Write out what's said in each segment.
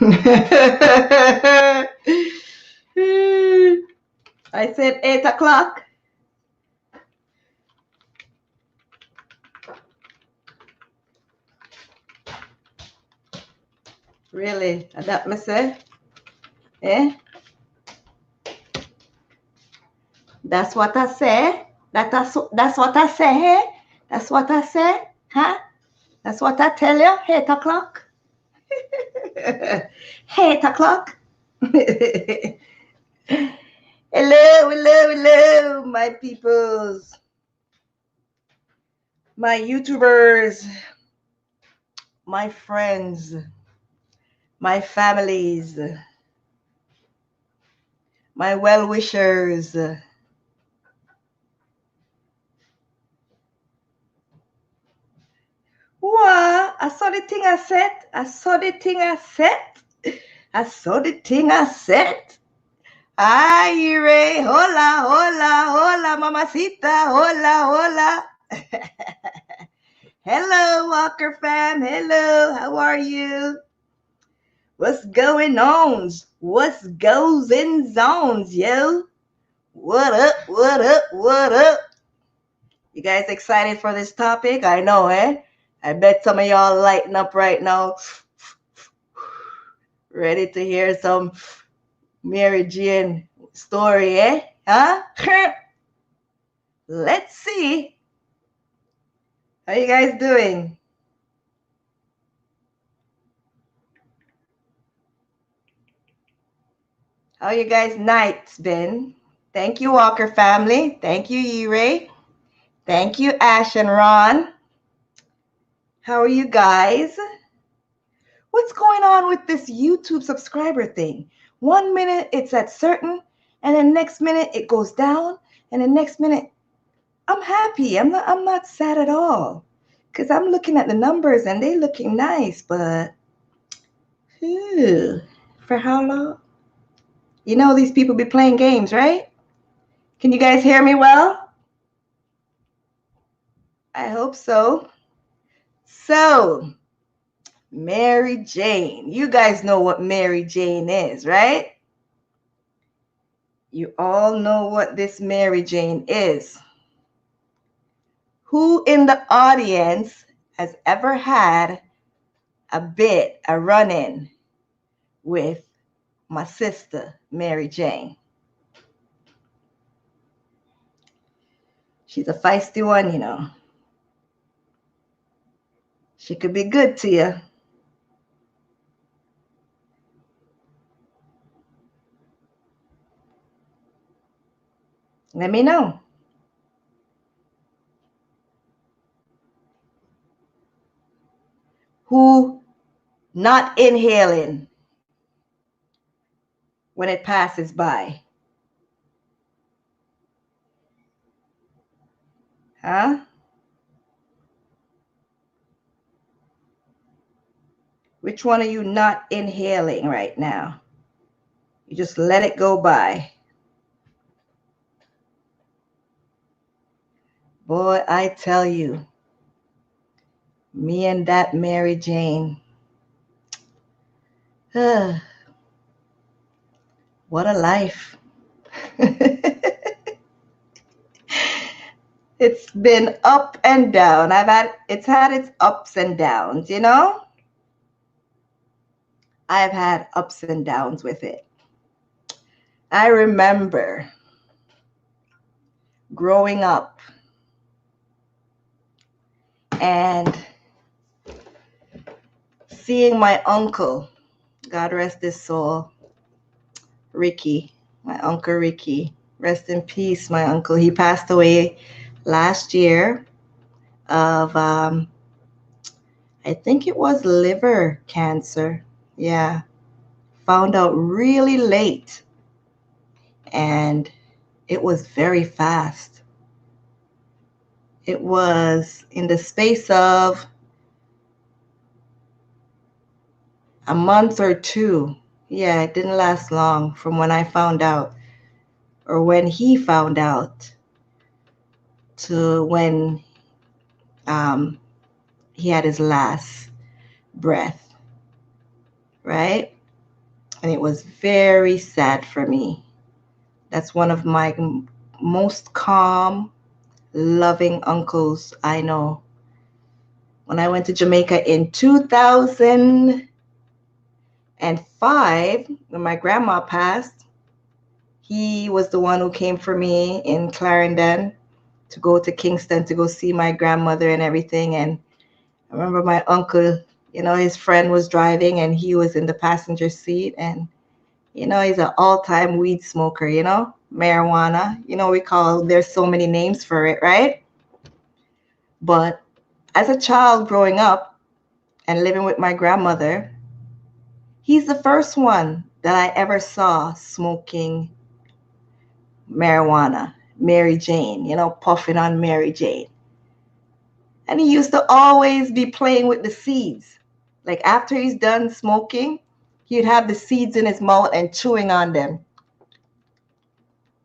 I said 8 o'clock. Really? That me say? Eh? That's what I say? That's what I say, eh? That's what I say? Huh? That's what I tell you? 8 o'clock? 8 o'clock? Hello, hello, hello, my peoples. My YouTubers. My friends. My families. My well-wishers. What? I saw the thing I said. I saw the thing I said. I saw the thing I said. Ay, Ray. Hola, hola, hola, mamacita. Hola, hola. Hello, Walker fam. Hello. How are you? What's going on? What's goes in zones, yo? What up? What up? What up? You guys excited for this topic? I know, eh? I bet some of y'all lighting up right now. Ready to hear some MaryJane story, eh? Huh? Let's see. How you guys doing? How you guys' nights been? Thank you, Walker family. Thank you, E-Ray. Thank you, Ash and Ron. How are you guys? What's going on with this YouTube subscriber thing? 1 minute it's at certain, and the next minute it goes down, and the next minute I'm happy. I'm not sad at all. Because I'm looking at the numbers and they looking nice, but for how long? You know these people be playing games, right? Can you guys hear me well? I hope so. So, MaryJane. You guys know what MaryJane is, right? You all know what this MaryJane is. Who in the audience has ever had a run-in with my sister, MaryJane? She's a feisty one, you know. She could be good to you. Let me know. Who not inhaling when it passes by? Huh? Which one are you not inhaling right now? You just let it go by. Boy, I tell you, me and that MaryJane. What a life. It's been up and down. It's had its ups and downs, you know? I've had ups and downs with it. I remember growing up and seeing my uncle, God rest his soul, Ricky, my uncle Ricky. Rest in peace, my uncle. He passed away last year of, I think it was liver cancer. Yeah. Found out really late. And it was very fast. It was in the space of a month or two. Yeah, it didn't last long from when I found out, or when he found out, to when he had his last breath, right? And it was very sad for me. That's one of my most calm, loving uncles I know. When I went to Jamaica in 2005, when my grandma passed, he was the one who came for me in Clarendon to go to Kingston to go see my grandmother and everything. And I remember my uncle, his friend was driving and he was in the passenger seat. And, he's an all-time weed smoker, marijuana. There's so many names for it, right? But as a child growing up and living with my grandmother, he's the first one that I ever saw smoking marijuana, MaryJane, puffing on MaryJane. And he used to always be playing with the seeds. Like after he's done smoking, he'd have the seeds in his mouth and chewing on them.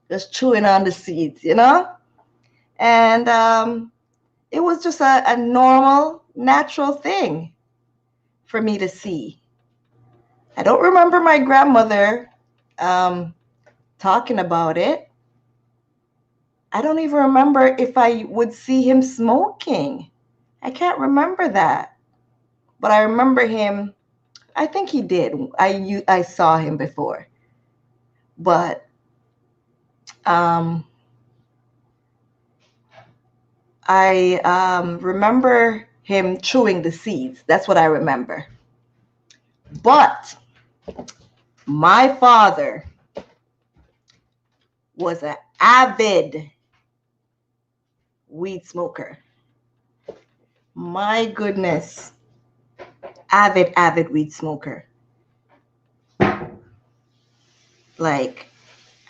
Just chewing on the seeds, And it was just a normal, natural thing for me to see. I don't remember my grandmother talking about it. I don't even remember if I would see him smoking. I can't remember that. But I remember him, I think he did. I saw him before. But I remember him chewing the seeds. That's what I remember. But my father was an avid weed smoker. My goodness. Avid weed smoker. And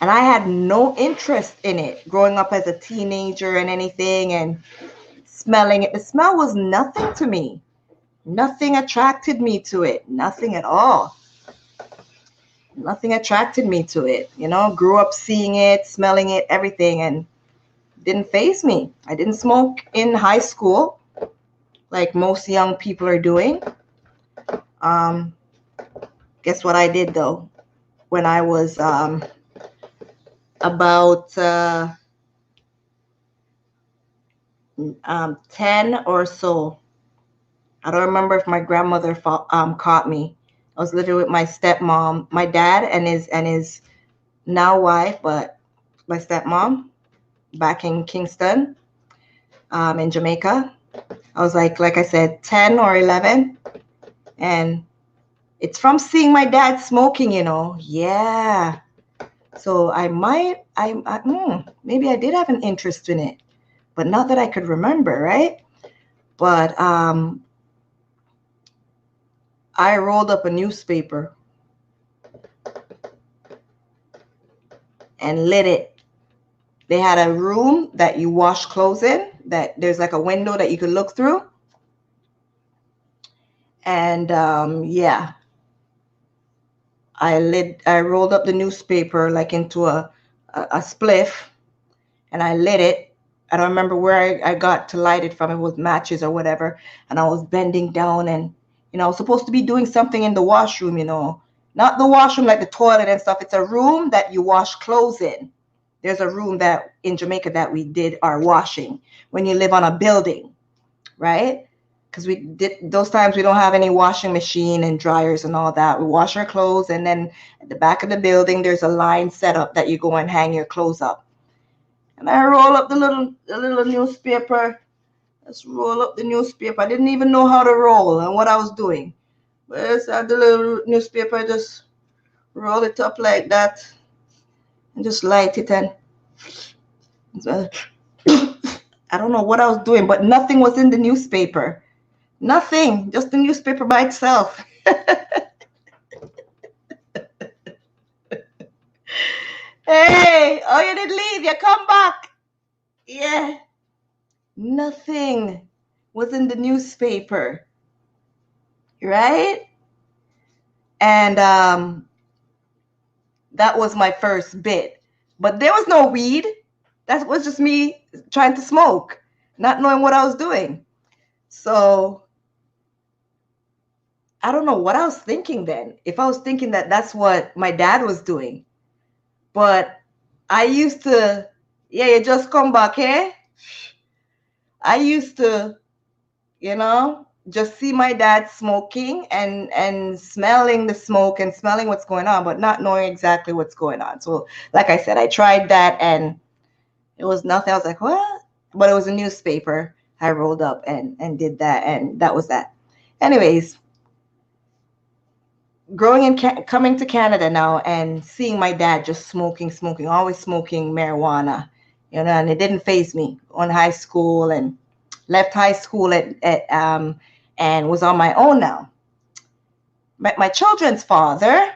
I had no interest in it growing up as a teenager and anything and smelling it. The smell was nothing to me. Nothing attracted me to it. Nothing at all. Nothing attracted me to it. Grew up seeing it, smelling it, everything, and didn't faze me. I didn't smoke in high school like most young people are doing. Guess what I did though? When I was about 10 or so. I don't remember if my grandmother caught me. I was living with my stepmom, my dad and his now wife, but my stepmom back in Kingston, in Jamaica. I was like I said, 10 or 11. And it's from seeing my dad smoking, Yeah. So maybe I did have an interest in it, but not that I could remember, right? But I rolled up a newspaper and lit it. They had a room that you wash clothes in, that there's like a window that you could look through. And yeah, I rolled up the newspaper like into a spliff, and I lit it. I don't remember where I got to light it from. It was matches or whatever. And I was bending down and, I was supposed to be doing something in the washroom, not the washroom like the toilet and stuff. It's a room that you wash clothes in. There's a room that in Jamaica that we did our washing when you live on a building, right? Because those times we don't have any washing machine and dryers and all that. We wash our clothes, and then at the back of the building, there's a line set up that you go and hang your clothes up. And I roll up the little newspaper. Let's roll up the newspaper. I didn't even know how to roll and what I was doing. But I had the little newspaper, just roll it up like that and just light it. And I don't know what I was doing, but nothing was in the newspaper. Nothing, just the newspaper by itself. Hey, oh, you didn't leave, you come back. Yeah. Nothing was in the newspaper, right? And that was my first bit. But there was no weed. That was just me trying to smoke, not knowing what I was doing. So I don't know what I was thinking then. If I was thinking that that's what my dad was doing. But I used to, yeah, you just come back, eh? I used to, just see my dad smoking and smelling the smoke and smelling what's going on, but not knowing exactly what's going on. So, like I said, I tried that and it was nothing. I was like, what? But it was a newspaper. I rolled up and did that, and that was that. Anyways, coming to Canada now and seeing my dad just smoking, always smoking marijuana, and it didn't faze me on high school and left high school and was on my own now. Met my children's father,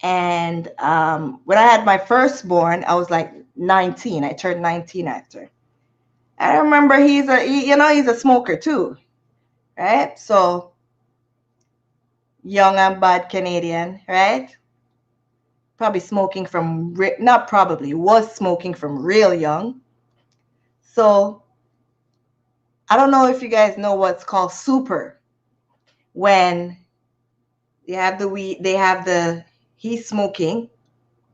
and when I had my firstborn, I was like 19. I turned 19 after. I remember he's a smoker too, right? So young and bad Canadian, right? Probably smoking from, not probably, was smoking from real young. So I don't know if you guys know what's called super. When they have the weed, he's smoking,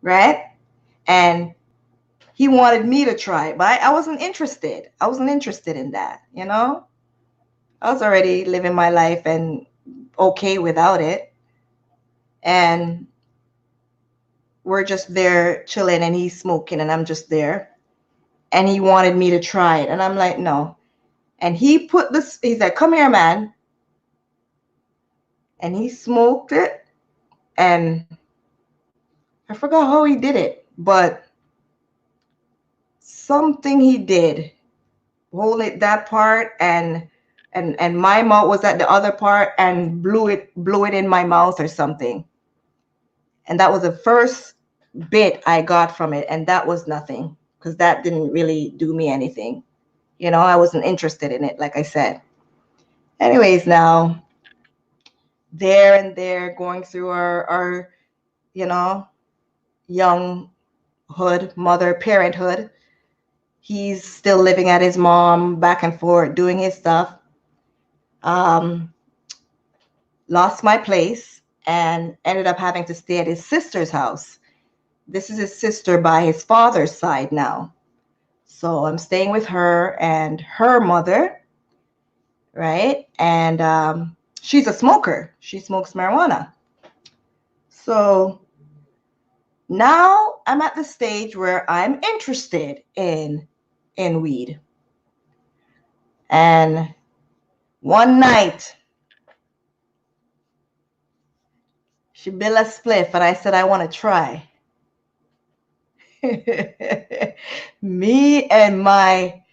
right? And he wanted me to try it, but I wasn't interested. I wasn't interested in that, I was already living my life and okay without it. And we're just there chilling and he's smoking and I'm just there. And he wanted me to try it. And I'm like, no. And he said, come here, man. And he smoked it. And I forgot how he did it, but something he did, hold it that part and my mouth was at the other part and blew it in my mouth or something. And that was the first bit I got from it. And that was nothing, because that didn't really do me anything. I wasn't interested in it, like I said. Anyways, now there going through our younghood, parenthood. He's still living at his mom, back and forth, doing his stuff. Lost my place and ended up having to stay at his sister's house. This is his sister by his father's side now. So I'm staying with her and her mother, right? And she's a smoker. She smokes marijuana. So now I'm at the stage where I'm interested in weed. And one night, she built a spliff and I said, I want to try. Me and my,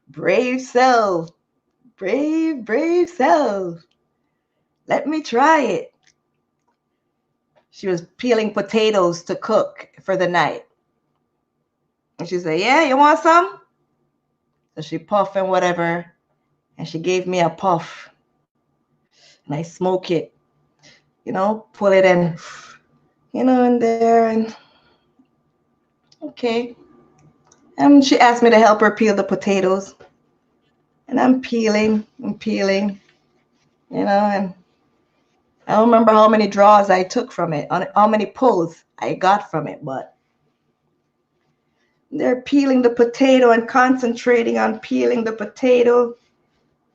brave self. Brave self. Let me try it. She was peeling potatoes to cook for the night. And she said, yeah, you want some? So she puffed and whatever. And she gave me a puff. And I smoke it, pull it in, in there. And okay. And she asked me to help her peel the potatoes. And I'm peeling, and and I don't remember how many draws I took from it, how many pulls I got from it, but they're peeling the potato and concentrating on peeling the potato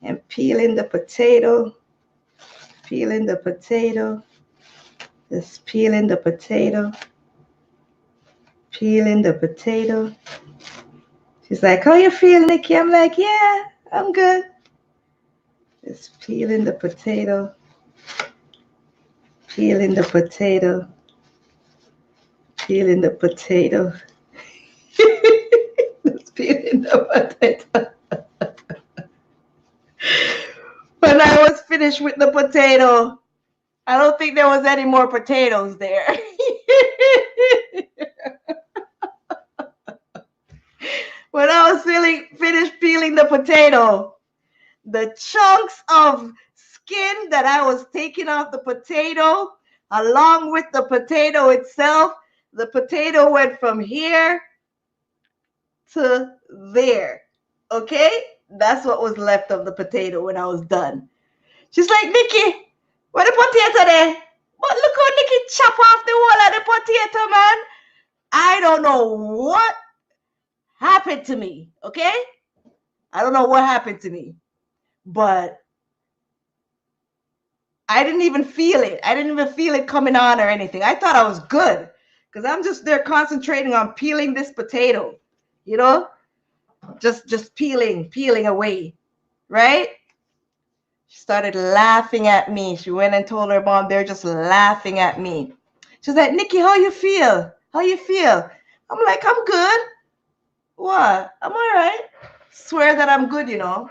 and peeling the potato, just peeling the potato, peeling the potato. She's like, how you feel, Nikki? I'm like, yeah, I'm good. Just peeling the potato, peeling the potato, peeling the potato. Just peeling the potato. When I was finished with the potato, I don't think there was any more potatoes there. When I was finished peeling the potato, the chunks of skin that I was taking off the potato, along with the potato itself, the potato went from here to there. Okay? That's what was left of the potato when I was done. She's like, Nikki, where the potato there? But look how Nikki chop off the whole of the potato, man. I don't know what happened to me, okay? I don't know what happened to me, but I didn't even feel it. I didn't even feel it coming on or anything. I thought I was good because I'm just there concentrating on peeling this potato, you know, just peeling away, right? She started laughing at me. She went and told her mom, they're just laughing at me. She's like, Nikki, how you feel? How you feel? I'm like, I'm good. What? I'm all right. Swear that I'm good, you know.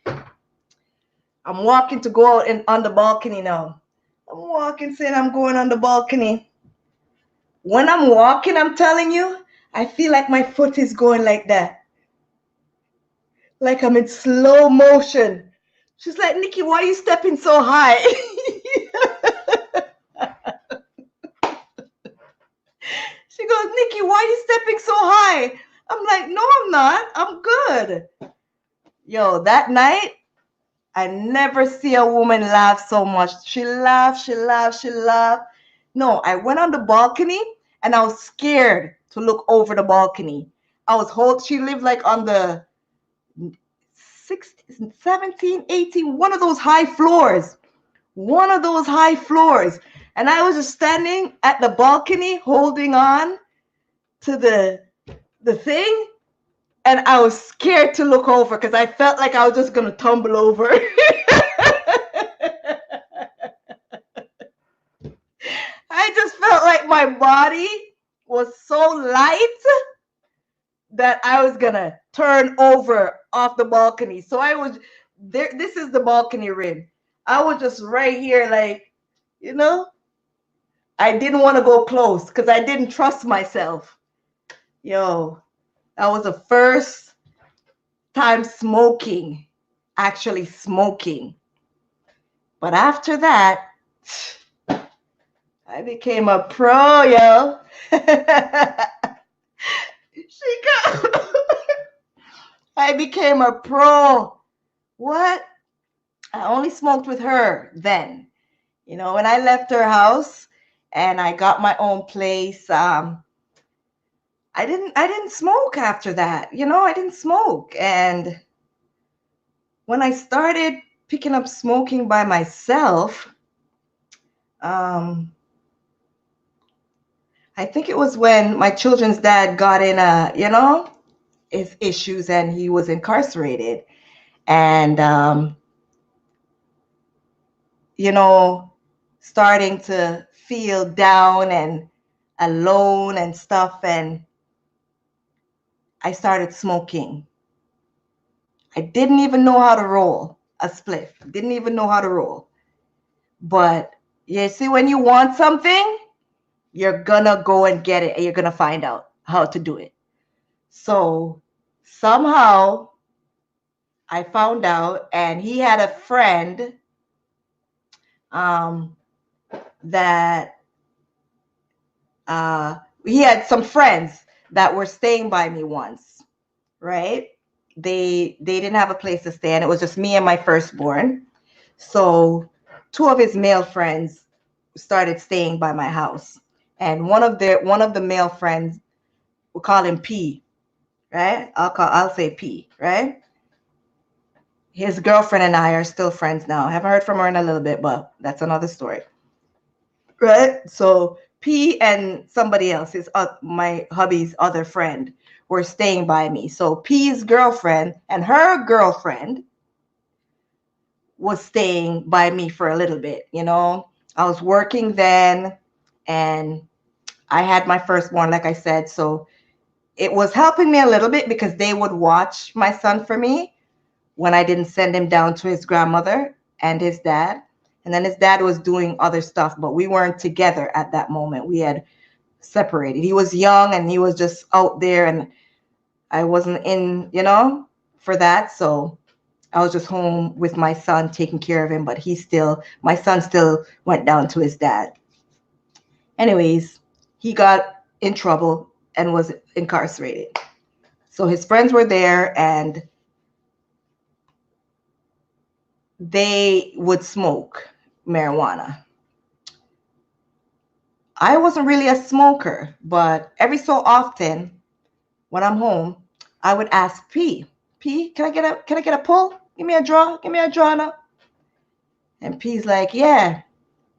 I'm walking to go out on the balcony now. I'm walking, saying I'm going on the balcony. When I'm walking, I'm telling you, I feel like my foot is going like that. Like I'm in slow motion. She's like, Nikki, why are you stepping so high? She goes, Nikki, why are you stepping so high? I'm like, no, I'm not. I'm good. Yo, that night, I never see a woman laugh so much. She laughed, she laughed, she laughed. No, I went on the balcony and I was scared to look over the balcony. She lived like on the 16, 17, 18, one of those high floors. One of those high floors. And I was just standing at the balcony holding on to the thing. And I was scared to look over because I felt like I was just going to tumble over. I just felt like my body was so light that I was going to turn over off the balcony. So I was there. This is the balcony rim. I was just right here, like, you know, I didn't want to go close because I didn't trust myself. Yo, that was the first time smoking, actually smoking. But after that, I became a pro, yo. I became a pro. What? I only smoked with her then. You know, when I left her house and I got my own place, I didn't smoke after that. You know, I didn't smoke. And when I started picking up smoking by myself, I think it was when my children's dad got in his issues and he was incarcerated. And, you know, starting to feel down and alone and stuff. And I started smoking. I didn't even know how to roll a spliff. Didn't even know how to roll. But you see, when you want something, you're gonna go and get it and you're gonna find out how to do it. So somehow I found out, and he had a friend that he had some friends that were staying by me once, right? They didn't have a place to stay, and it was just me and my firstborn. So two of his male friends started staying by my house, and one of the male friends, we'll call him P, right? I'll say P, right? His girlfriend and I are still friends now. I haven't heard from her in a little bit, but that's another story, right? So P and somebody else, my hubby's other friend, were staying by me. So P's girlfriend and her girlfriend was staying by me for a little bit. You know, I was working then, and I had my firstborn, like I said. So it was helping me a little bit because they would watch my son for me when I didn't send him down to his grandmother and his dad. And then his dad was doing other stuff, but we weren't together at that moment. We had separated. He was young and he was just out there, and I wasn't in, for that. So I was just home with my son, taking care of him, but my son still went down to his dad. Anyways, he got in trouble and was incarcerated. So his friends were there, and they would smoke marijuana. I wasn't really a smoker, but every so often when I'm home, I would ask P, can I get a pull? Give me a draw. Give me a draw now. And P's like, yeah,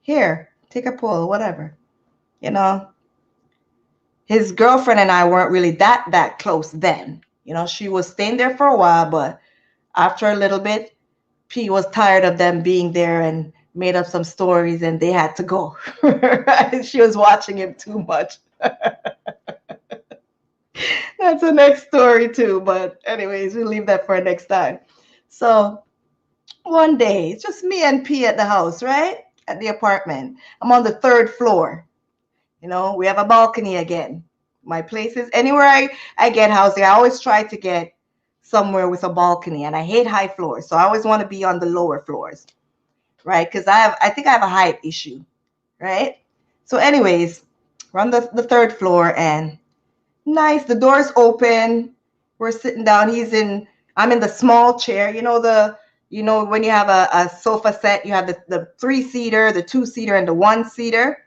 here, take a pull, whatever. You know, his girlfriend and I weren't really that close then. You know, she was staying there for a while, but after a little bit, P was tired of them being there and made up some stories and they had to go. She was watching him too much. That's the next story too. But anyways, we'll leave that for next time. So one day, it's just me and P at the house, right? At the apartment. I'm on the 3rd floor. You know, we have a balcony again. My place is anywhere I get housing, I always try to get somewhere with a balcony, and I hate high floors. So I always want to be on the lower floors, right? Because I think I have a height issue, right? So anyways, we're on the 3rd floor, and nice, the door's open. We're sitting down. I'm in the small chair. You know when you have a sofa set, you have the 3-seater, the 2-seater, and the 1-seater.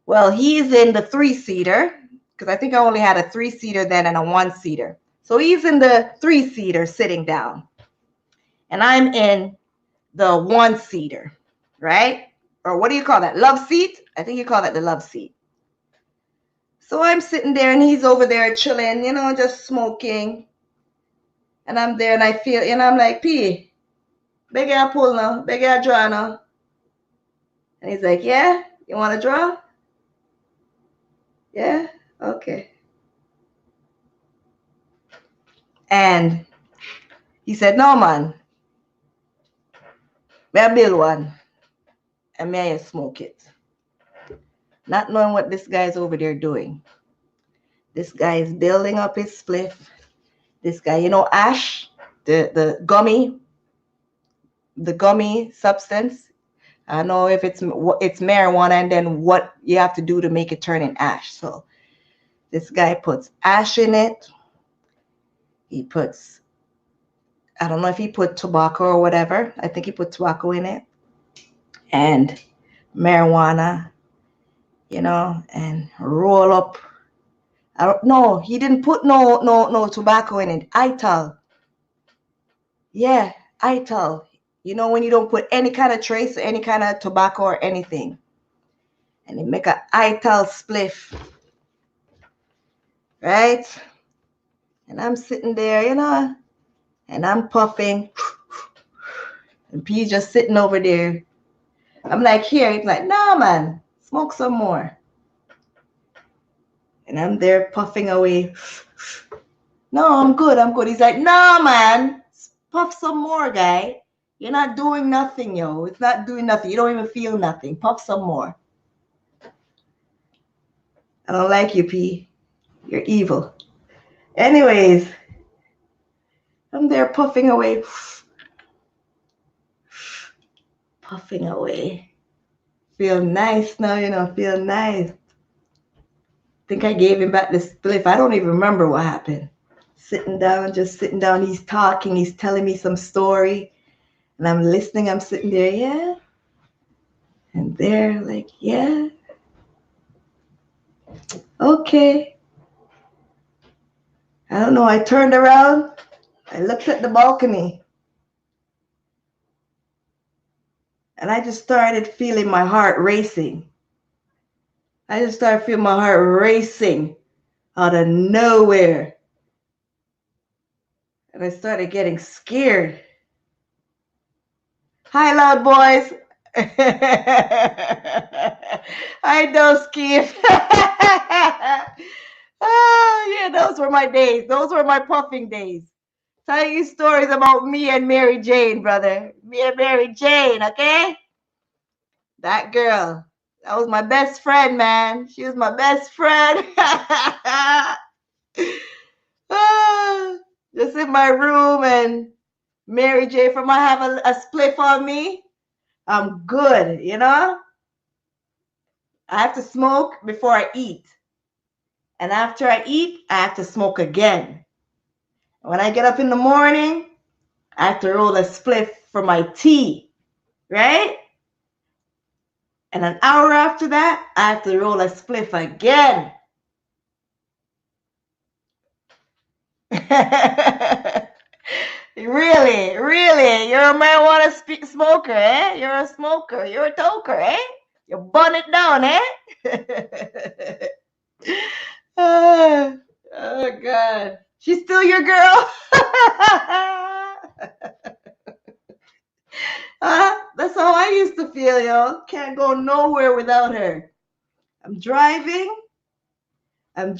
Well, he's in the 3-seater because I think I only had a 3-seater then and a 1-seater. So he's in the 3-seater sitting down, and I'm in the 1-seater, right? Or what do you call that? Love seat? I think you call that the love seat. So I'm sitting there and he's over there chilling, you know, just smoking. And I'm there and I feel, and I'm like, P, beg a pull now, beg a draw now. And he's like, yeah, you want to draw? Yeah, okay. And he said, no, man, may I build one and may I smoke it. Not knowing what this guy's over there doing. This guy is building up his spliff. This guy, you know, ash, the gummy substance. I don't know if it's marijuana and then what you have to do to make it turn in ash. So this guy puts ash in it. He puts, I don't know if he put tobacco or whatever. I think he put tobacco in it. And marijuana, you know, and roll up. I don't know. He didn't put no tobacco in it. Ital. Yeah, Ital. You know when you don't put any kind of trace or any kind of tobacco or anything. And they make a Ital spliff. Right? And I'm sitting there, you know, and I'm puffing. And P's just sitting over there. I'm like, here. He's like, nah, man, smoke some more. And I'm there puffing away. No, I'm good. He's like, nah, man, puff some more, guy. You're not doing nothing, yo. It's not doing nothing. You don't even feel nothing. Puff some more. I don't like you, P. You're evil. Anyways, I'm there puffing away. Puffing away. Feel nice now, you know, feel nice. Think I gave him back the spliff. I don't even remember what happened. Just sitting down. He's talking. He's telling me some story. And I'm listening. I'm sitting there, yeah. And they're like, yeah. Okay. I don't know. I turned around. I looked at the balcony. And I just started feeling my heart racing. I just started feeling my heart racing out of nowhere. And I started getting scared. Hi, loud boys. I know, Skeef. Oh, yeah, those were my days. Those were my puffing days. Telling you stories about me and MaryJane, brother. Me and MaryJane, okay? That girl. That was my best friend, man. She was my best friend. Just in my room, and MaryJane, from I have a spliff on me, I'm good, you know? I have to smoke before I eat. And after I eat, I have to smoke again. When I get up in the morning, I have to roll a spliff for my tea, right? And an hour after that, I have to roll a spliff again. Really, really, you're a marijuana smoker, eh? You're a smoker. You're a toker, eh? You burn it down, eh? Oh God, she's still your girl. That's how I used to feel, yo. Can't go nowhere without her. I'm driving, and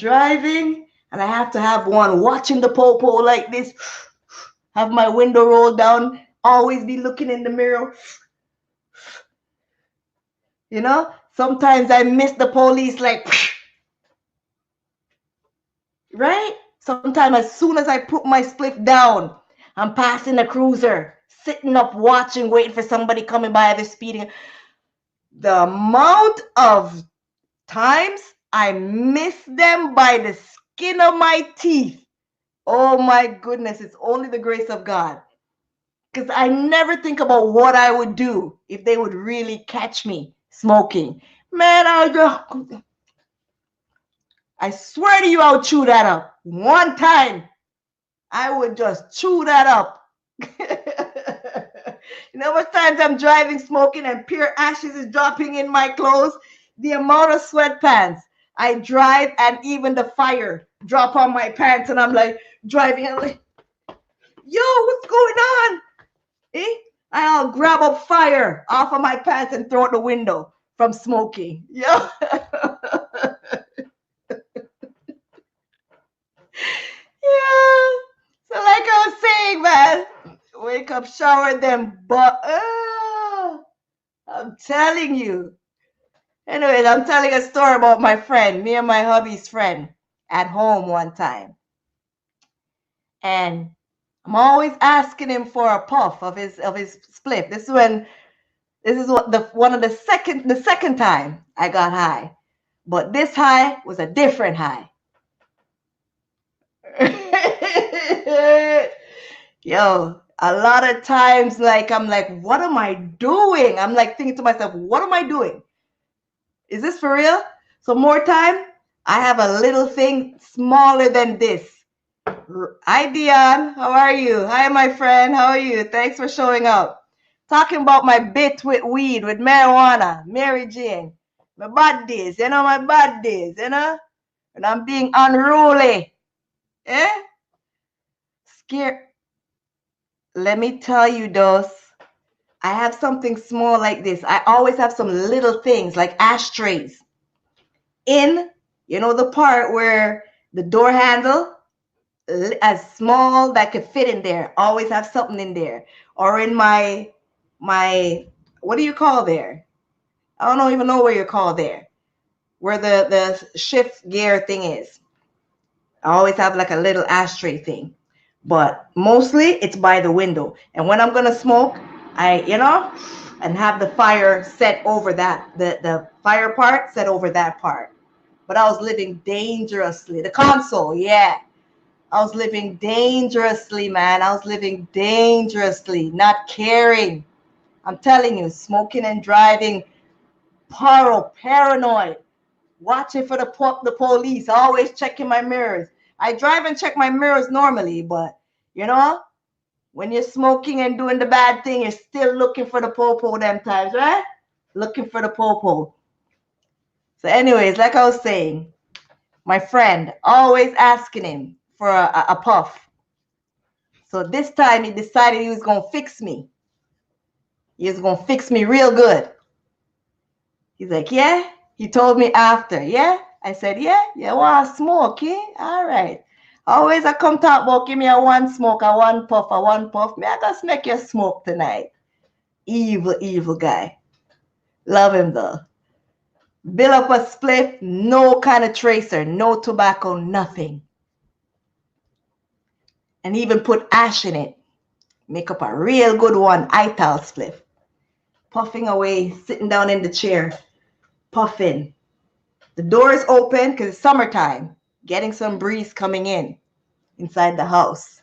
I have to have one watching the popo like this. Have my window rolled down, always be looking in the mirror. You know, sometimes I miss the police, like, right? Sometimes as soon as I put my spliff down, I'm passing a cruiser, sitting up, watching, waiting for somebody coming by, they're speeding. The amount of times I miss them by the skin of my teeth. Oh my goodness, it's only the grace of God. Because I never think about what I would do if they would really catch me smoking. Man, I swear to you, I would chew that up. One time, I would just chew that up. You know what times I'm driving, smoking, and pure ashes is dropping in my clothes? The amount of sweatpants I drive, and even the fire drop on my pants, and I'm like driving, I'm like, yo, what's going on? I'll grab up fire off of my pants and throw it the window from smoking. Yo. Yeah. So like I was saying, man, wake up, shower them, but I'm telling you. Anyways, I'm telling a story about my friend, me and my hubby's friend, at home one time. And I'm always asking him for a puff of his spliff. This is what the second time I got high. But this high was a different high. Yo, a lot of times, like, I'm like, what am I doing? I'm like thinking to myself, what am I doing? Is this for real? So more time, I have a little thing smaller than this. Hi, Dion. How are you? Hi, my friend. How are you? Thanks for showing up. Talking about my bit with weed, with marijuana, MaryJane. My bad days, you know, my bad days, you know? And I'm being unruly. Eh? Scared. Let me tell you, Dos. I have something small like this. I always have some little things like ashtrays. In, you know, the part where the door handle, as small that could fit in there. Always have something in there. Or in my what do you call there? I don't even know where you call there. Where the shift gear thing is. I always have like a little ashtray thing. But mostly it's by the window. And when I'm gonna smoke, and have the fire set over that, the fire part set over that part. But I was living dangerously. The console, yeah. I was living dangerously, man. I was living dangerously, not caring. I'm telling you, smoking and driving, paranoid. Watching for the police, always checking my mirrors. I drive and check my mirrors normally, but, you know, when you're smoking and doing the bad thing, you're still looking for the popo them times, right? Looking for the popo. So anyways, like I was saying, my friend, always asking him for a puff. So this time he decided he was going to fix me. He was going to fix me real good. He's like, yeah? He told me after, yeah? I said, yeah? You want to smoke, eh? All right. Always I come talk about, give me a one smoke, a one puff. Me, I just make you smoke tonight. Evil guy. Love him though. Build up a spliff, no kind of tracer, no tobacco, nothing. And even put ash in it. Make up a real good one, Ital spliff. Puffing away, sitting down in the chair, puffing. The door is open because it's summertime. Getting some breeze coming in inside the house.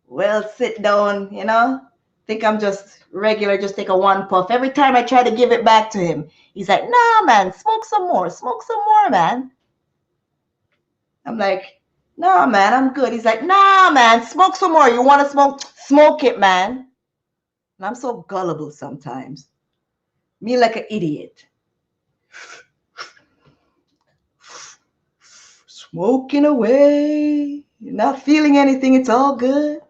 Well, sit down, you know, think I'm just regular, just take a one puff. Every time I try to give it back to him, he's like, nah, man, smoke some more, man. I'm like, nah, man, I'm good. He's like, nah, man, smoke some more. You want to smoke? Smoke it, man. And I'm so gullible sometimes. Me like an idiot. Smoking away. You're not feeling anything. It's all good.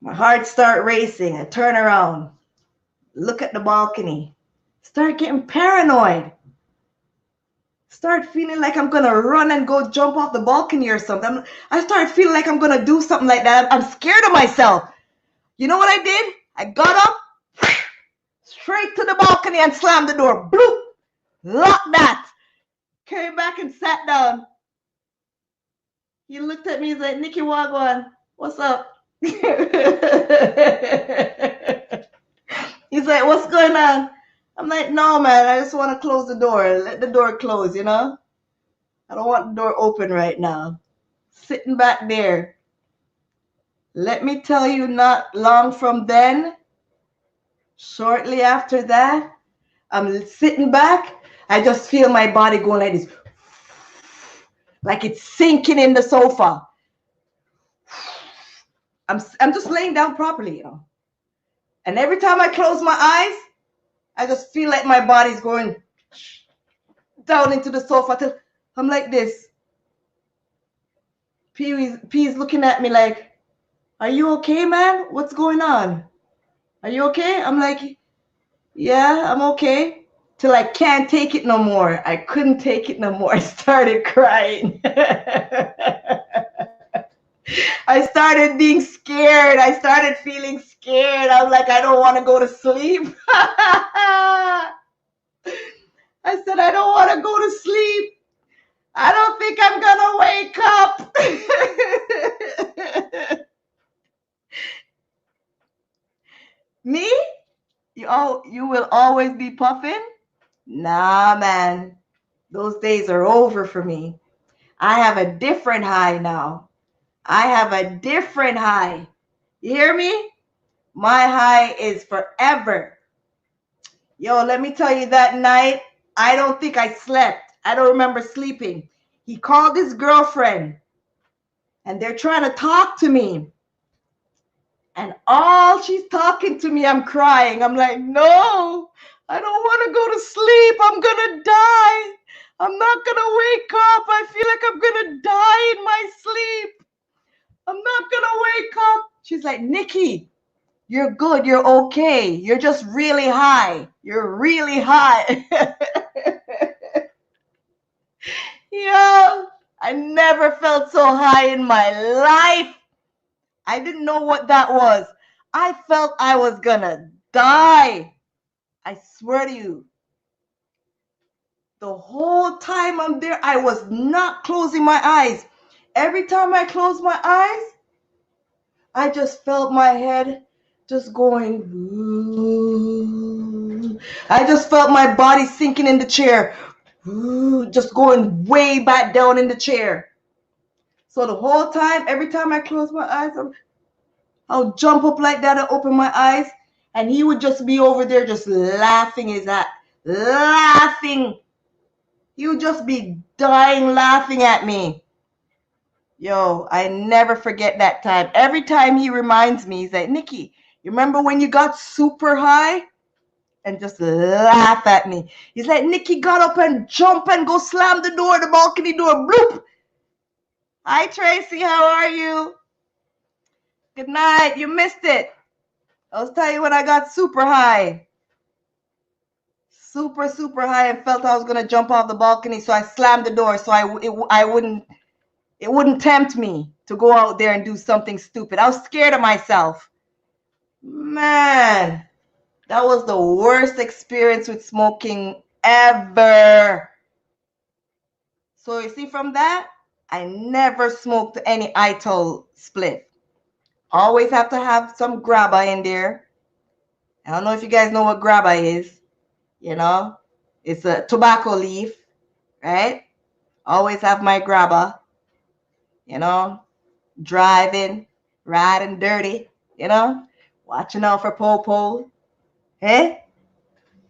My heart start racing. I turn around. Look at the balcony. Start getting paranoid. Start feeling like I'm going to run and go jump off the balcony or something. I start feeling like I'm going to do something like that. I'm scared of myself. You know what I did? I got up, straight to the balcony and slammed the door. Bloop! Locked that. Came back and sat down. He looked at me. He's like, Nikki Wagwan, what's up? He's like, what's going on? I'm like, no, man, I just want to close the door. Let the door close, you know? I don't want the door open right now. Sitting back there. Let me tell you, not long from then, shortly after that, I'm sitting back. I just feel my body going like this. Like it's sinking in the sofa. I'm just laying down properly, you know. And every time I close my eyes, I just feel like my body's going down into the sofa till I'm like this. P's looking at me like, are you okay, man? What's going on? Are you okay? I'm like, yeah, I'm okay. Till I can't take it no more. I couldn't take it no more. I started crying. I started being scared. I started feeling scared. I was like, I don't want to go to sleep. I said, I don't want to go to sleep. I don't think I'm going to wake up. Me? You will always be puffing? Nah, man. Those days are over for me. I have a different high now. I have a different high. You hear me? My high is forever. Yo, let me tell you, that night, I don't think I slept. I don't remember sleeping. He called his girlfriend, and they're trying to talk to me. And all she's talking to me, I'm crying. I'm like, no, I don't want to go to sleep. I'm going to die. I'm not going to wake up. I feel like I'm going to die in my sleep. I'm not going to wake up. She's like, Nikki, you're good. You're okay. You're just really high. You're really high. Yeah, I never felt so high in my life. I didn't know what that was. I felt I was gonna die. I swear to you. The whole time I'm there, I was not closing my eyes. Every time I closed my eyes, I just felt my head just going. I just felt my body sinking in the chair. Just going way back down in the chair. So the whole time, every time I close my eyes, I'll jump up like that and open my eyes, and he would just be over there just laughing his ass, laughing. He would just be dying laughing at me. Yo, I never forget that time. Every time he reminds me, he's like, Nikki, you remember when you got super high? And just laugh at me. He's like, Nikki got up and jump and go slam the door, the balcony door. Bloop. Hi, Tracy. How are you? Good night. You missed it. I was telling you when I got super high. Super, super high, and felt I was going to jump off the balcony. So I slammed the door so it wouldn't tempt me to go out there and do something stupid. I was scared of myself. Man, that was the worst experience with smoking ever. So you see, from that, I never smoked any ITOL split. Always have to have some grabba in there. I don't know if you guys know what grabba is. You know, it's a tobacco leaf, right? Always have my grabba. You know, driving, riding dirty. you know, watching out for Popo. Hey,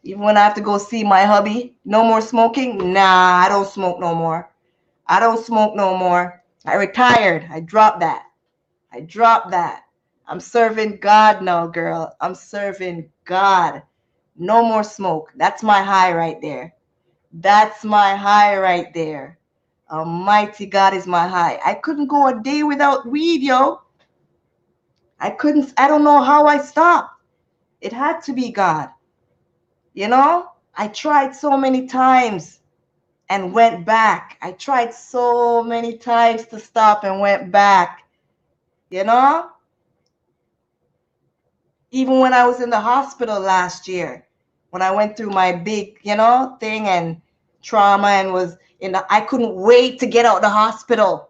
even when I have to go see my hubby, no more smoking. Nah, I don't smoke no more. I don't smoke no more. I retired. I dropped that. I dropped that. I'm serving God now, girl. I'm serving God. No more smoke. That's my high right there. That's my high right there. Almighty God is my high. I couldn't go a day without weed, yo. I couldn't. I don't know how I stopped. It had to be God. You know, I tried so many times and went back. I tried so many times to stop and went back. You know, even when I was in the hospital last year, when I went through my big, thing and trauma and was I couldn't wait to get out of the hospital.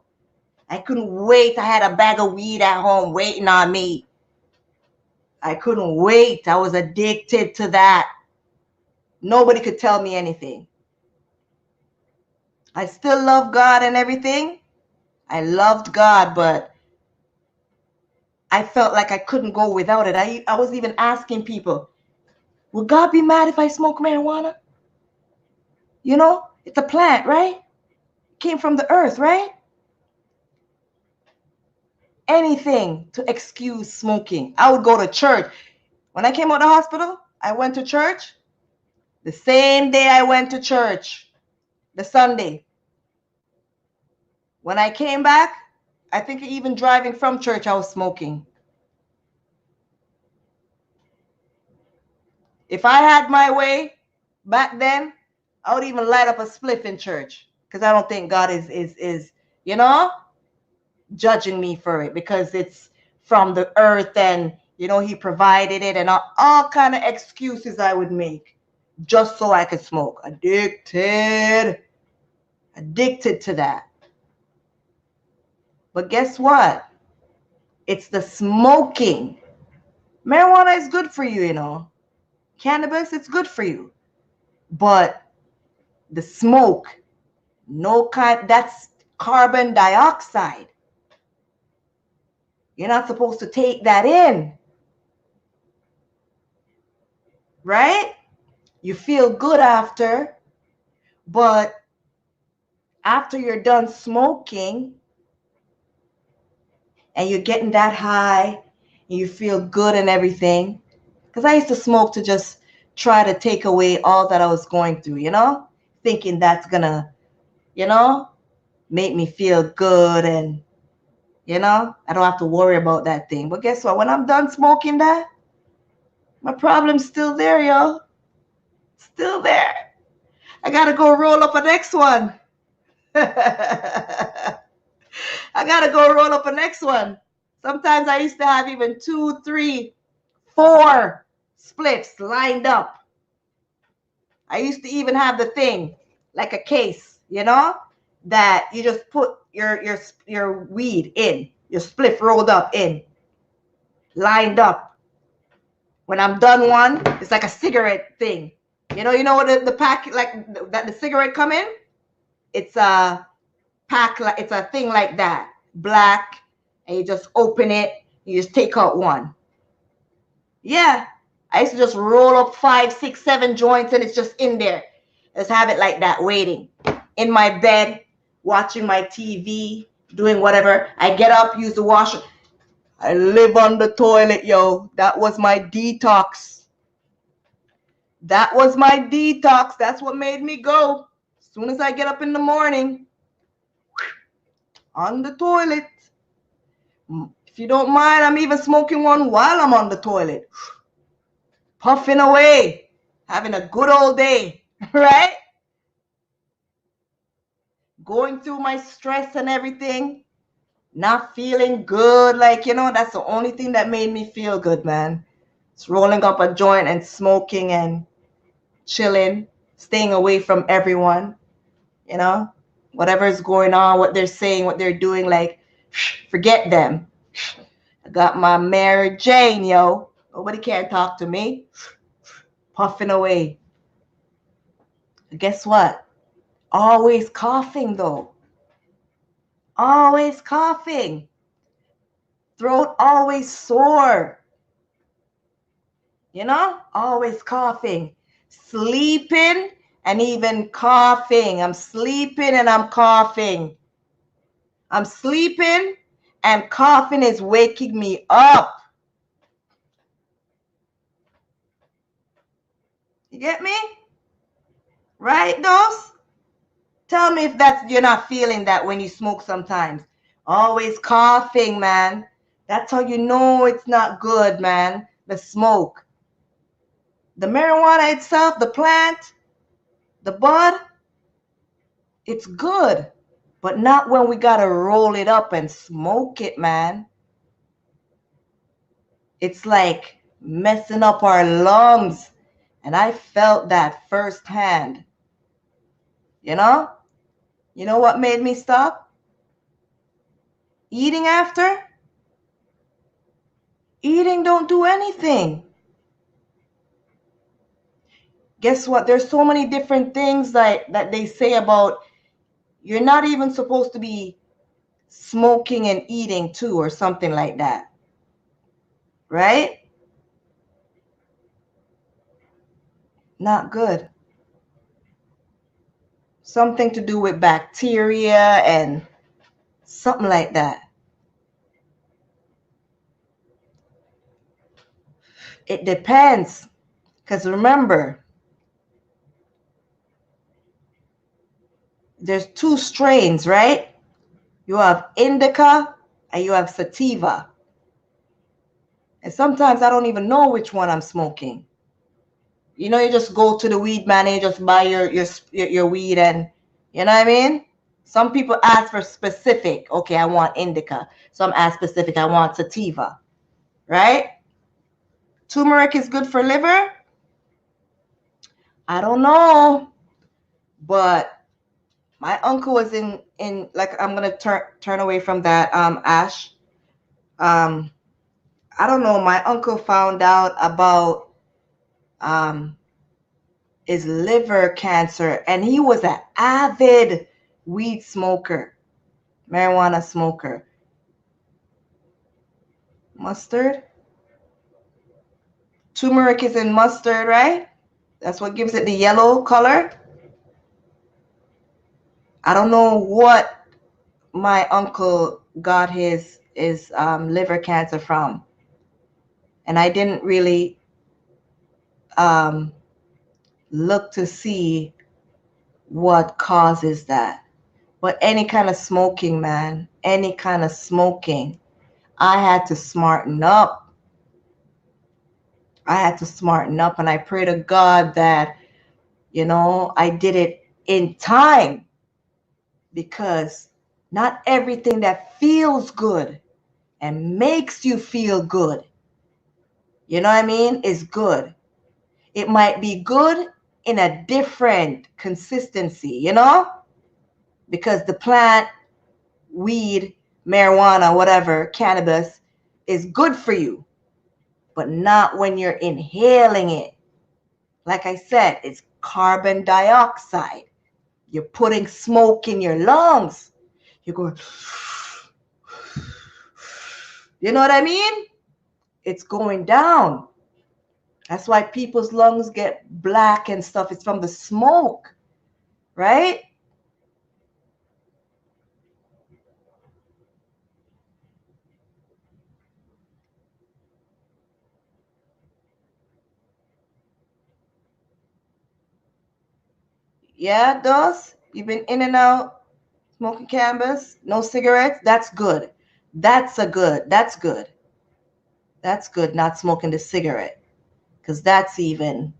I couldn't wait. I had a bag of weed at home waiting on me. I couldn't wait. I was addicted to that. Nobody could tell me anything. I still love God and everything. I loved God, but I felt like I couldn't go without it. I was even asking people, would God be mad if I smoke marijuana? It's a plant, right? It came from the earth, right? Anything to excuse smoking. I would go to church. When I came out of the hospital, I went to church. The same day I went to church, the Sunday. When I came back, I think even driving from church, I was smoking. If I had my way back then, I would even light up a spliff in church, because I don't think God is judging me for it, because it's from the earth and he provided it, and all kind of excuses I would make just so I could smoke. Addicted to that. But guess what? It's the smoking. Marijuana is good for you, Cannabis, it's good for you. But the smoke, that's carbon dioxide. You're not supposed to take that in. Right? You feel good after, but after you're done smoking and you're getting that high and you feel good and everything, because I used to smoke to just try to take away all that I was going through, thinking that's gonna, make me feel good, and I don't have to worry about that thing. But guess what? When I'm done smoking that, my problem's still there, yo. Still there. I gotta go roll up a next one. I gotta go roll up a next one. Sometimes I used to have even 2, 3, 4 splits lined up. I used to even have the thing like a case, that you just put your weed in, your spliff rolled up in, lined up. When I'm done one, it's like a cigarette thing. You know what the pack like that the cigarette come in? It's a pack, like it's a thing like that, black, and you just open it, you just take out one. Yeah, I used to just roll up 5, 6, 7 joints, and it's just in there. Just have it like that, waiting in my bed, watching my TV, doing whatever. I get up, use the washer. I live on the toilet, yo. That was my detox. That was my detox. That's what made me go. As soon as I get up in the morning, on the toilet. If you don't mind, I'm even smoking one while I'm on the toilet. Puffing away, having a good old day, right? Going through my stress and everything, not feeling good. Like, that's the only thing that made me feel good, man. It's rolling up a joint and smoking and chilling, staying away from everyone, whatever's going on, what they're saying, what they're doing, like, forget them. I got my MaryJane, yo. Nobody can talk to me. Puffing away. Guess what? Always coughing, though. Always coughing. Throat always sore. You know, always coughing. Sleeping and even coughing. I'm sleeping and I'm coughing. I'm sleeping and coughing is waking me up. You get me? Right, those? Tell me if you're not feeling that when you smoke sometimes. Always coughing, man. That's how you know it's not good, man. The smoke. The marijuana itself, the plant, the bud, it's good. But not when we gotta roll it up and smoke it, man. It's like messing up our lungs. And I felt that firsthand. You know? You know what made me stop? Eating after? Eating don't do anything. Guess what? There's so many different things that they say about you're not even supposed to be smoking and eating too or something like that. Right? Not good. Something to do with bacteria and something like that. It depends. Because remember, there's two strains, right? You have indica and you have sativa. And sometimes I don't even know which one I'm smoking. You know, you just go to the weed man and you just buy your weed and, you know what I mean? Some people ask for specific. Okay, I want indica. Some ask specific. I want sativa. Right? Turmeric is good for liver? I don't know. But my uncle was in like, I'm gonna turn away from that, Ash. I don't know. My uncle found out about his liver cancer, and he was an avid weed smoker, marijuana smoker. Mustard? Turmeric is in mustard, right? That's what gives it the yellow color. I don't know what my uncle got his liver cancer from, and I didn't really look to see what causes that. But any kind of smoking, man, any kind of smoking, I had to smarten up. I had to smarten up, and I pray to God that, you know, I did it in time, because not everything that feels good and makes you feel good, you know what I mean, is good. It might be good in a different consistency, you know, because the plant, weed, marijuana, whatever, cannabis is good for you, but not when you're inhaling it. Like I said, it's carbon dioxide. You're putting smoke in your lungs. You're going, you know what I mean? It's going down. That's why people's lungs get black and stuff. It's from the smoke, right? Yeah, it does. You've been in and out smoking cannabis, no cigarettes. That's good. That's good. That's good, not smoking the cigarette, because that's even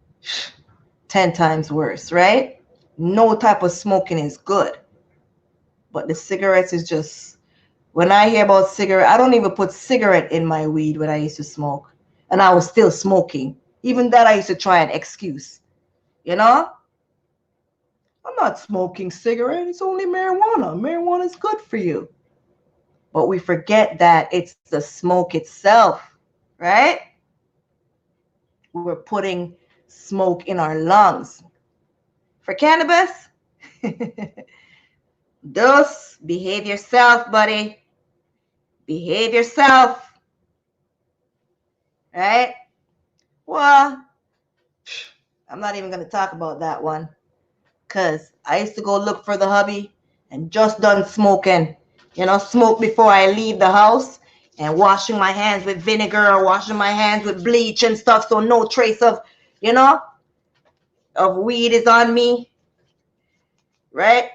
10 times worse, right? No type of smoking is good. But the cigarettes is just, when I hear about cigarette, I don't even put cigarette in my weed when I used to smoke. And I was still smoking. Even that I used to try an excuse. You know? I'm not smoking cigarette. It's only marijuana. Marijuana is good for you. But we forget that it's the smoke itself, right? We're putting smoke in our lungs. For cannabis, just behave yourself, buddy. Behave yourself. right? Well, I'm not even going to talk about that one, because I used to go look for the hubby and just done smoking. You know, smoke before I leave the house and washing my hands with vinegar or washing my hands with bleach and stuff, so no trace of, you know, of weed is on me, right?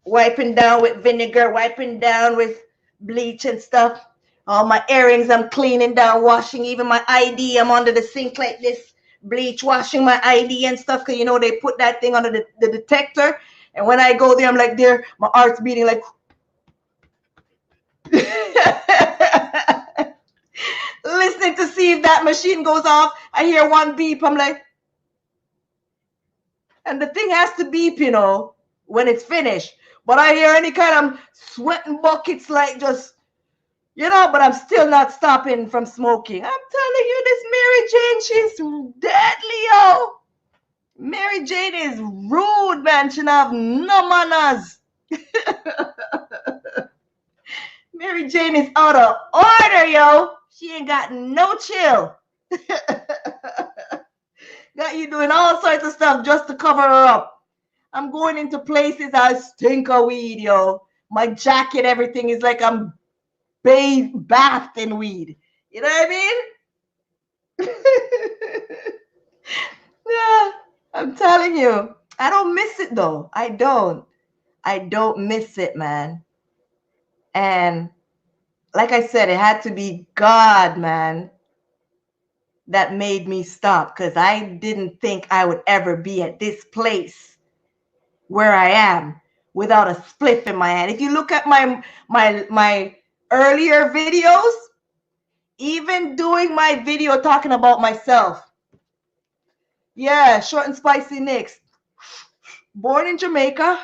Wiping down with vinegar, wiping down with bleach and stuff. All my earrings I'm cleaning down, washing. Even my ID, I'm under the sink like this, bleach, washing my ID and stuff, because you know they put that thing under the detector. And when I go there, I'm like there, my heart's beating like listening to see if that machine goes off. I hear one beep. I'm like, and the thing has to beep, you know, when it's finished. But I hear any kind of sweating buckets, like just, you know, but I'm still not stopping from smoking. I'm telling you, this MaryJane, she's deadly, yo. MaryJane is rude, man. She don't have no manners. MaryJane is out of order, yo. She ain't got no chill. Got you doing all sorts of stuff just to cover her up. I'm going into places I stink of weed, yo. My jacket, everything is like I'm bathed in weed. You know what I mean? Yeah, I'm telling you. I don't miss it though. I don't miss it, man. And like I said, it had to be God, man, that made me stop, because I didn't think I would ever be at this place where I am without a spliff in my hand. If you look at my earlier videos, even doing my video talking about myself, yeah, short and spicy Nicks, born in Jamaica,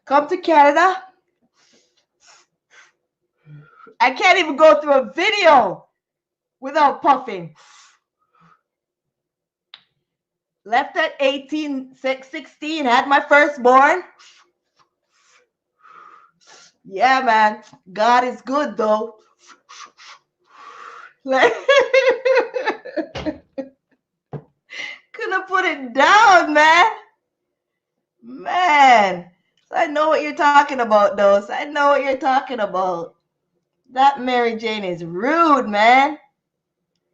come to Canada. I can't even go through a video without puffing. Left at 18, 16, had my firstborn. Yeah, man. God is good, though. Like, couldn't put it down, man. Man. So I know what you're talking about, though. So I know what you're talking about. That MaryJane is rude, man.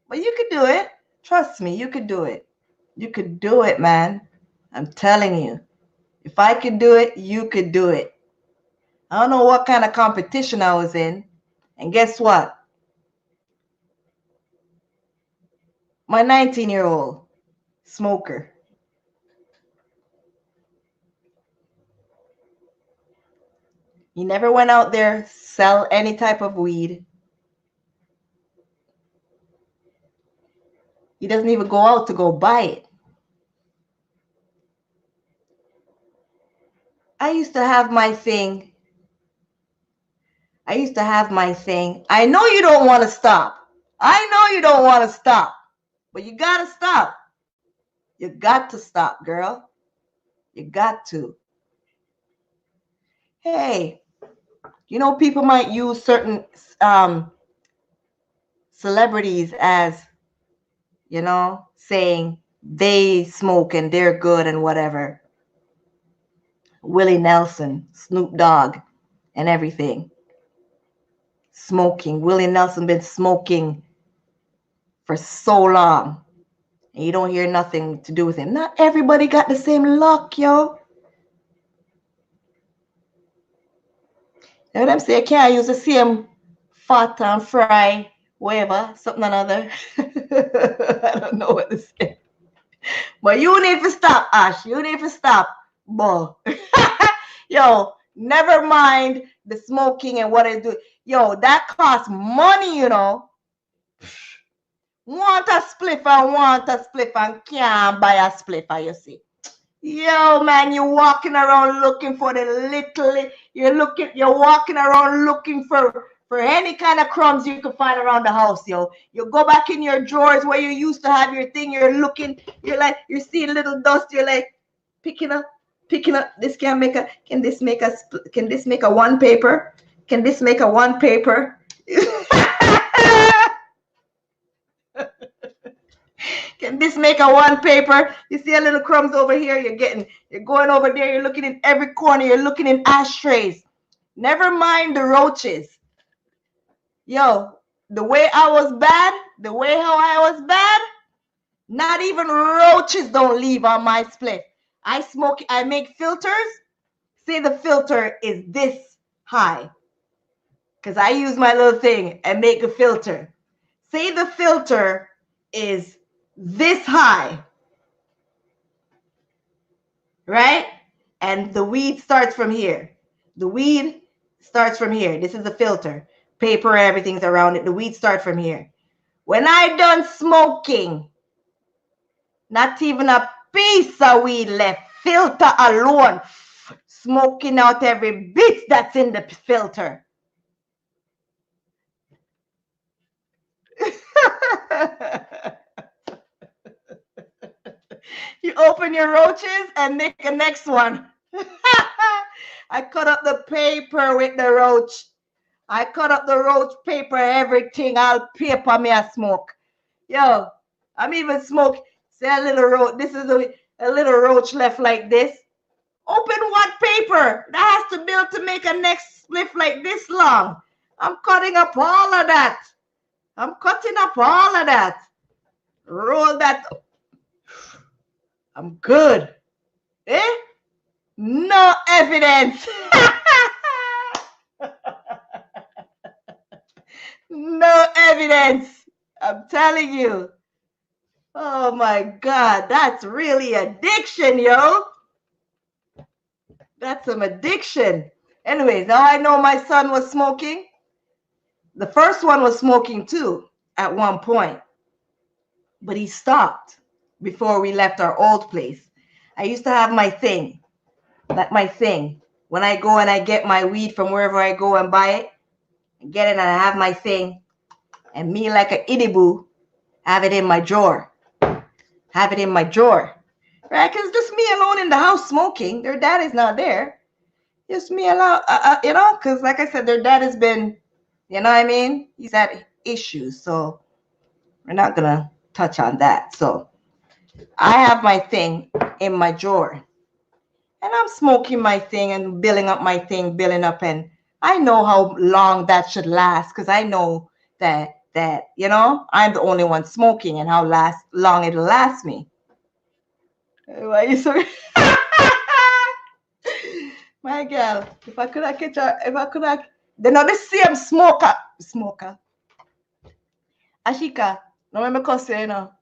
But you could do it. Trust me, you could do it. You could do it, man. I'm telling you. If I could do it, you could do it. I don't know what kind of competition I was in. And guess what? My 19-year-old smoker. He never went out there, sell any type of weed. He doesn't even go out to go buy it. I used to have my thing. I know you don't want to stop. I know you don't want to stop. But you got to stop. You got to stop, girl. You got to. Hey, you know, people might use certain celebrities as, you know, saying they smoke and they're good and whatever. Willie Nelson, Snoop Dogg, and everything. Smoking. Willie Nelson been smoking for so long. And you don't hear nothing to do with him. Not everybody got the same luck, yo. You know what I'm saying? I can't use the same fat and fry, whatever, something or another. I don't know what to say. But you need to stop, Ash. You need to stop. Boy. Yo, never mind the smoking and what I do. Yo, that costs money, you know. Want a spliff and can't buy a spliff, you see. Yo, man, you're walking around looking for the little, you're walking around looking for any kind of crumbs you can find around the house, yo. You go back in your drawers where you used to have your thing, you're looking, you're seeing little dust, you're like picking up. This can this make a one paper? Can this make a one paper? Can this make a one paper? You see a little crumbs over here, you're going over there, you're looking in every corner, you're looking in ashtrays. Never mind the roaches. Yo, the way I was bad, the way how I was bad, not even roaches don't leave on my split. I make filters. Say the filter is this high. Because I use my little thing and make a filter. Say the filter is this high. Right? And the weed starts from here. The weed starts from here. This is the filter. Paper, everything's around it. The weed starts from here. When I done smoking, not even a piece of weed left. Filter alone. Smoking out every bit that's in the filter. You open your roaches and make a next one. I cut up the paper with the roach. I cut up the roach paper, everything. I'll paper me a smoke. Yo, I'm even smoke. Say a little roach. This is a little roach left like this. Open one paper. That has to build to make a next spliff like this long. I'm cutting up all of that. I'm cutting up all of that. Roll that. I'm good. Eh? No evidence. No evidence. I'm telling you. Oh my God. That's really addiction, yo. That's some addiction. Anyways, now I know my son was smoking. The first one was smoking too at one point. But he stopped before we left our old place. I used to have my thing. Like my thing. When I go and I get my weed from wherever I go and buy it, I get it and I have my thing. And me like an idiboo, have it in my drawer. Have it in my drawer. Right? Because it's just me alone in the house smoking. Their dad is not there. Just me alone, you know, because like I said, their dad has been, you know what I mean? He's had issues. So we're not going to touch on that. So I have my thing in my drawer. And I'm smoking my thing and building up my thing, building up. And I know how long that should last because I know that, you know, I'm the only one smoking and how long it'll last me. Why are you so... My girl, if I could catch her, they know the same smoker. Ashika, no make me cuss you, you know.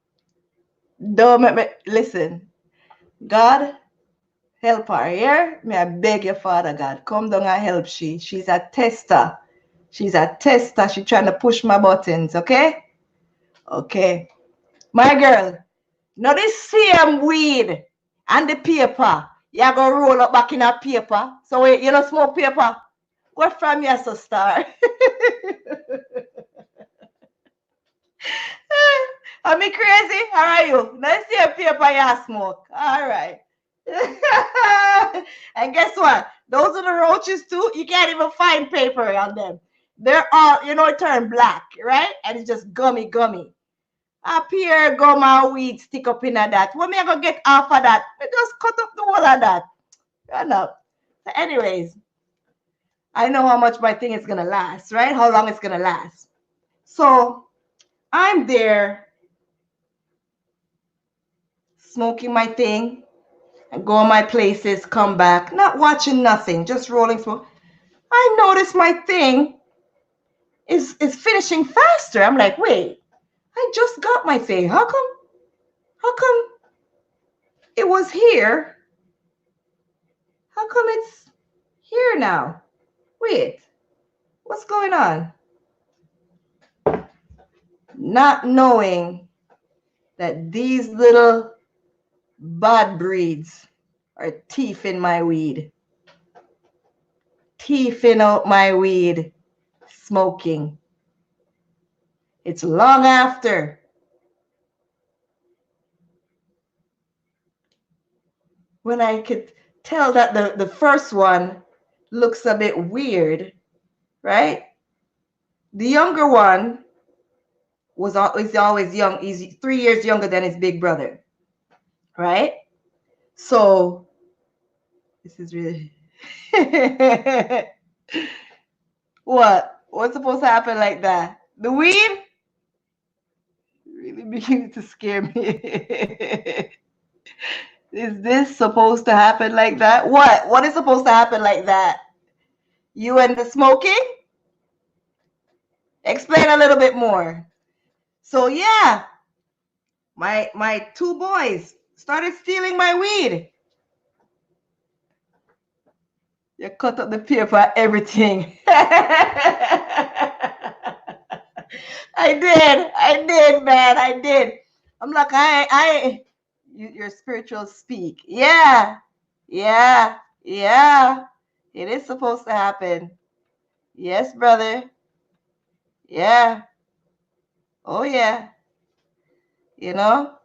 Don't make me, listen. God, help her, here. May I beg your Father God, come down and help she. She's a tester. She's a tester. She's trying to push my buttons, okay? Okay. My girl, now the same weed and the paper, you're going to roll up back in a paper. So wait, you don't smoke paper? Go from your so star. Are me crazy? How are you? Now see a paper you smoke. All right. And guess what? Those are the roaches too. You can't even find paper on them. They're all, you know, it turned black, right? And it's just gummy. Up here, go my weed stick up in that. What me I gonna get off of that? I just cut up the whole of that. Run up. So anyways, I know how much my thing is gonna last, right? How long it's gonna last. So I'm there smoking my thing and go my places, come back, not watching nothing, just rolling smoke. I notice my thing is finishing faster. I'm like, wait, I just got my thing. How come it was here? How come it's here now? Wait, what's going on? Not knowing that these little bad breeds are thieving my weed. Thieving out my weed, smoking. It's long after. When I could tell that the first one looks a bit weird, right? The younger one is always young. He's 3 years younger than his big brother, right? So this is really what's supposed to happen like that? The weed really begins to scare me. Is this supposed to happen like that? What is supposed to happen like that? You and the smoking? Explain a little bit more. So yeah, my 2 boys started stealing my weed. You cut up the paper, everything. I did, man. I did. I'm like, your spiritual speak. Yeah. It is supposed to happen. Yes, brother. Yeah. Oh, yeah. You know?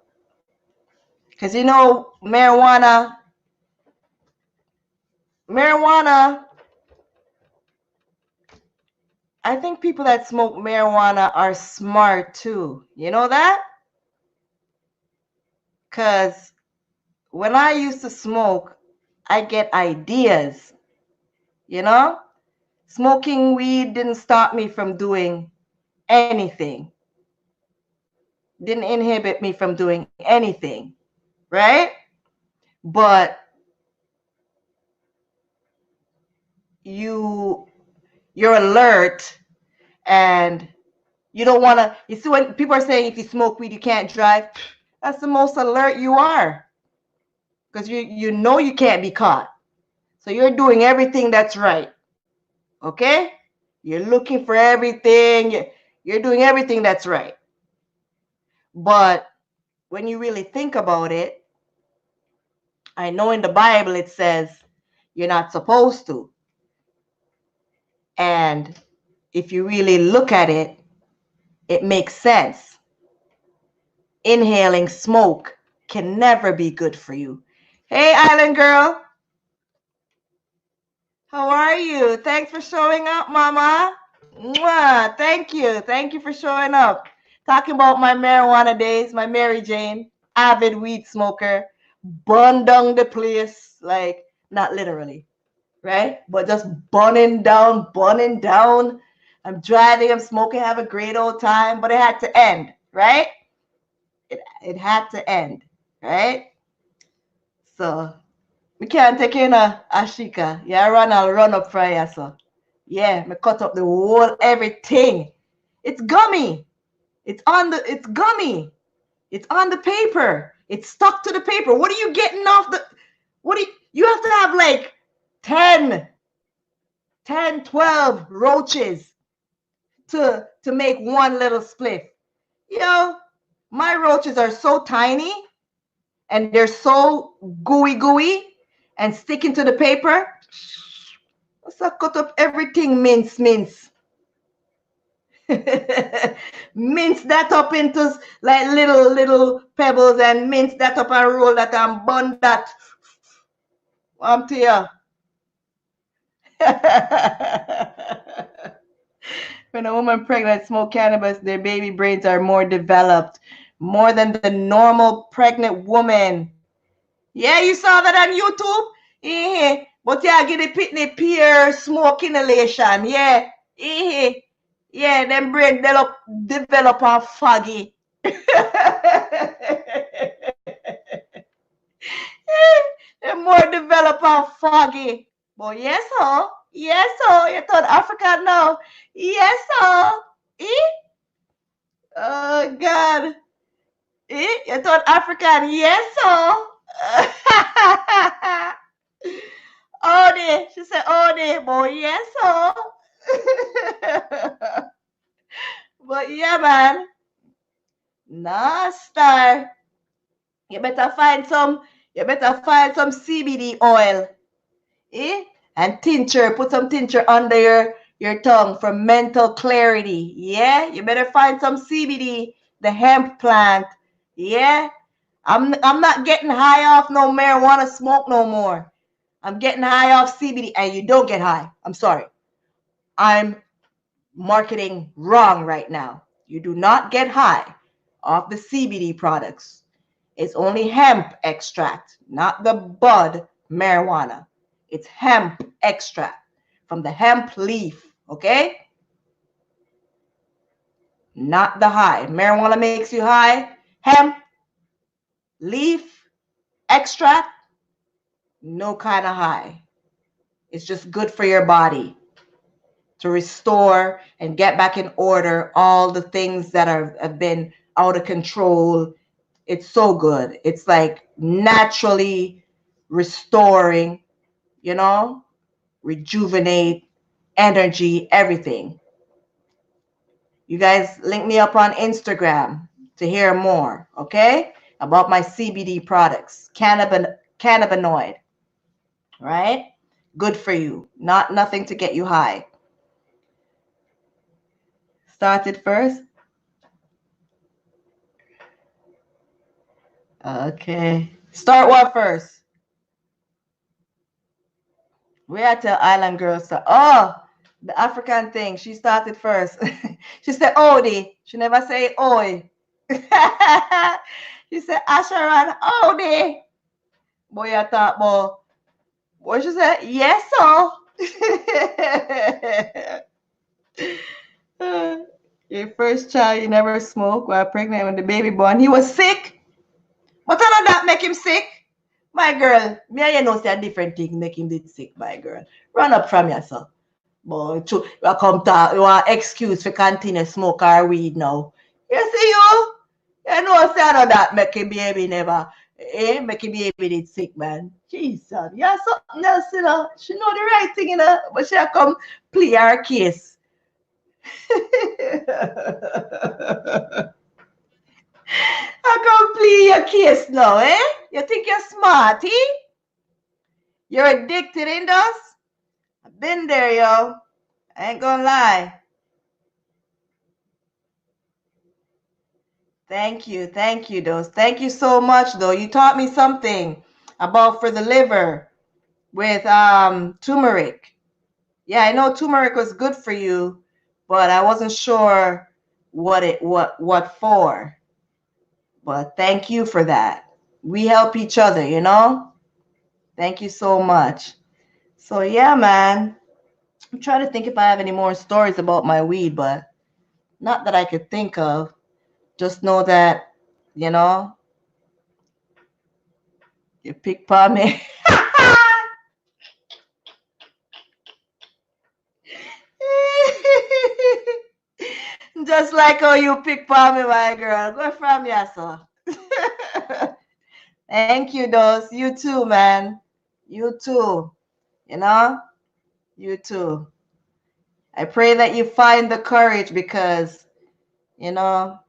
Because, marijuana, I think people that smoke marijuana are smart too. You know that? Because when I used to smoke, I get ideas. Smoking weed didn't stop me from doing anything. Didn't inhibit me from doing anything. Right? But you're alert, and you don't want to. You see, when people are saying if you smoke weed you can't drive, that's the most alert you are, because you know you can't be caught. So you're doing everything that's right. Okay? You're looking for everything. You're doing everything that's right. But when you really think about it, I know in the Bible it says you're not supposed to. And if you really look at it, it makes sense. Inhaling smoke can never be good for you. Hey, Island Girl. How are you? Thanks for showing up, Mama. Mwah. Thank you. Thank you for showing up. Talking about my marijuana days, my MaryJane, avid weed smoker, burn down the place, like, not literally, right? But just burning down. I'm driving, I'm smoking, have a great old time, but it had to end, right? It had to end, right? So we can't take in a Ashika. Yeah, I'll run up for you, so. Yeah, me cut up the whole everything. It's gummy. It's gummy. It's on the paper. It's stuck to the paper. What are you getting off the, you have to have like 10, 12 roaches to make one little spliff. My roaches are so tiny and they're so gooey and sticking to the paper. So I cut up everything, mince. Mince that up into like little pebbles, and mince that up and roll that and bun that. I'm to you. When a woman pregnant smoke cannabis, their baby brains are more developed, more than the normal pregnant woman. Yeah, you saw that on YouTube? Yeah. But yeah, get the pitney peer smoke inhalation. Yeah. Yeah, them brain develop and foggy. They're more develop and foggy. But yes, oh. Yes, oh. You thought Africa now. Yes, oh. Oh, God. You thought African. Yes, oh. Ode. She said, Ode. Boy, yes, oh. But yeah, man. Nah, star. You better find some CBD oil. And tincture. Put some tincture under your tongue for mental clarity. Yeah? You better find some CBD, the hemp plant. Yeah? I'm not getting high off no marijuana smoke no more. I'm getting high off CBD, and you don't get high. I'm sorry. I'm marketing wrong right now. You do not get high off the CBD products. It's only hemp extract, not the bud marijuana. It's hemp extract from the hemp leaf, okay? Not the high. Marijuana makes you high. Hemp leaf extract, no kind of high. It's just good for your body to restore and get back in order all the things that have been out of control. It's so good. It's like naturally restoring, you know, rejuvenate, energy, everything. You guys link me up on Instagram to hear more, okay? About my CBD products, cannabinoid, right? Good for you. Nothing to get you high. Started first. Okay. Start what first? We had to island girl start. Oh, the African thing. She started first. She said Odie. She never say oi. She said Asharan Odie. Boy, I thought, boy. What she said? Yes, so. Your first child, you never smoke while pregnant when the baby born. He was sick. But none of that make him sick. My girl, me and you know say a different thing make him did sick, my girl. Run up from yourself. Boy, you come to you want excuse for continue smoke or weed now. You see you? You know say none of that make him baby never. Make him baby did sick, man. Jesus. Yeah, something else, you know. She know the right thing, you know. But she come plea her case. I come plea your case now, eh? You think you're smart, eh? You're addicted in those? I've been there, yo. I ain't gonna lie. Thank you, Dos. Thank you so much, though. You taught me something about for the liver with turmeric. Yeah, I know turmeric was good for you, but I wasn't sure what for. But thank you for that. We help each other, you know? Thank you so much. So yeah, man. I'm trying to think if I have any more stories about my weed, but not that I could think of. Just know that, you know, you pick on me. Just like how you pick on me, my girl. Go from yourself. Thank you, Dos. You too, man. You too. You know? You too. I pray that you find the courage because, you know,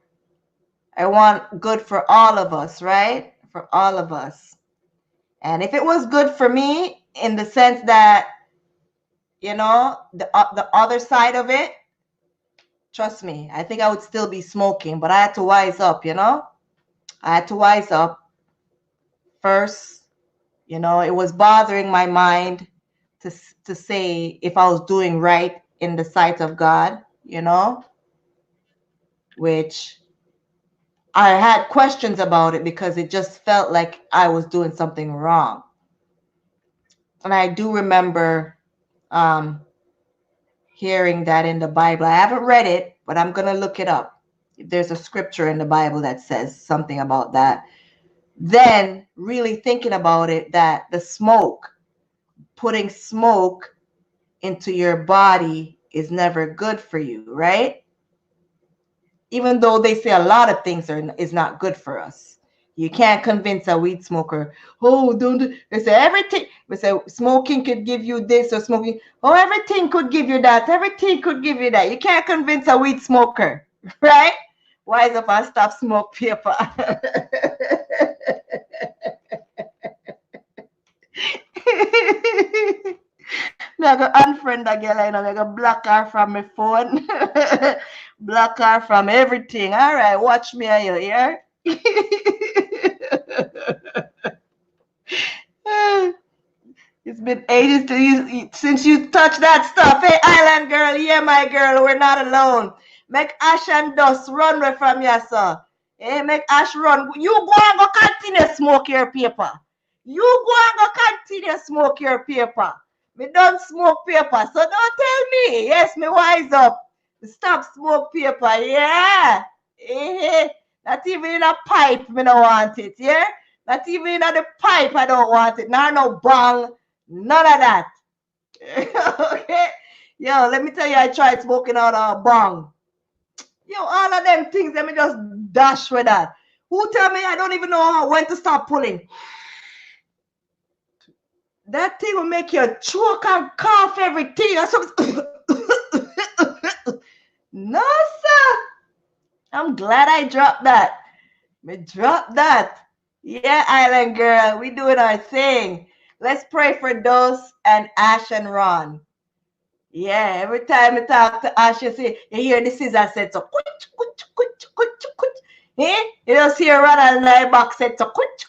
I want good for all of us, right? For all of us. And if it was good for me in the sense that, you know, the other side of it, trust me, I think I would still be smoking, but I had to wise up, you know? I had to wise up first. You know, it was bothering my mind to say if I was doing right in the sight of God, you know, which I had questions about it because it just felt like I was doing something wrong. And I do remember hearing that in the Bible. I haven't read it, but I'm going to look it up. There's a scripture in the Bible that says something about that. Then really thinking about it, that the smoke, putting smoke into your body is never good for you, right? Even though they say a lot of things is not good for us. You can't convince a weed smoker, oh, don't do. They say everything. They say smoking could give you this or smoking. Oh, everything could give you that. Everything could give you that. You can't convince a weed smoker, right? Why is if I stop smoke paper? Me I go unfriend a girl, you know, I go block her from my phone, block her from everything. All right, watch me, you hear? You It's been ages since you touched that stuff. Hey, Island girl, yeah, my girl, we're not alone. Make ash and dust run away from you, sir. Hey, make ash run. You go and go continue smoke your paper. You go and go continue smoke your paper. Me don't smoke paper, so don't tell me. Yes, me wise up. Stop smoke paper, yeah. Hey, not even in a pipe, me don't want it, yeah. Not even in the pipe, I don't want it. No bong. None of that. Okay? Yo, let me tell you, I tried smoking out a bong. Yo, all of them things, let me just dash with that. Who tell me I don't even know when to stop pulling? That thing will make you choke and cough everything. No, sir. I'm glad I dropped that. Me drop that. Yeah, Island girl, we doing our thing. Let's pray for Dose and Ash and Ron. Yeah, every time I talk to Ash, you hear the scissor set so quit. Eh? You just hear Ron and my box set so quit.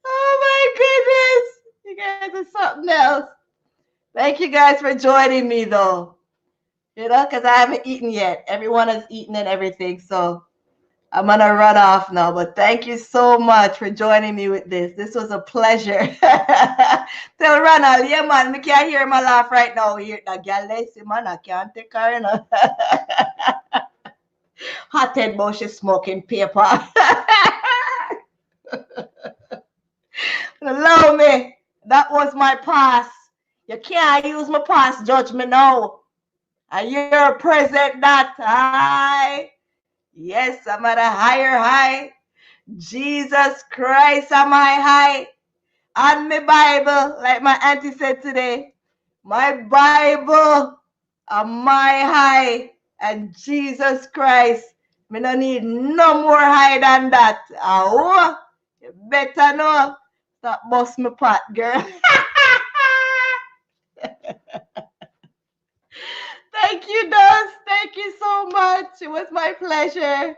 Oh my goodness. You guys are something else. Thank you guys for joining me though. You know, because I haven't eaten yet. Everyone has eaten and everything, so I'm going to run off now, but thank you so much for joining me with this. This was a pleasure. Tell Ronald, yeah, man, me can't hear my laugh right now. Hear that girl, man, I can't take her, you know. Hot head about she smoking paper. Allow me. That was my pass. You can't use my pass, judge me now. And you're present that high. Yes, I'm at a higher high. Jesus Christ, am I high? On my Bible, like my auntie said today, my Bible, am I high? And Jesus Christ, me don't need no more high than that. Oh, you better know. Stop bust my pot, girl. Thank you, Dust. Thank you so much. It was my pleasure.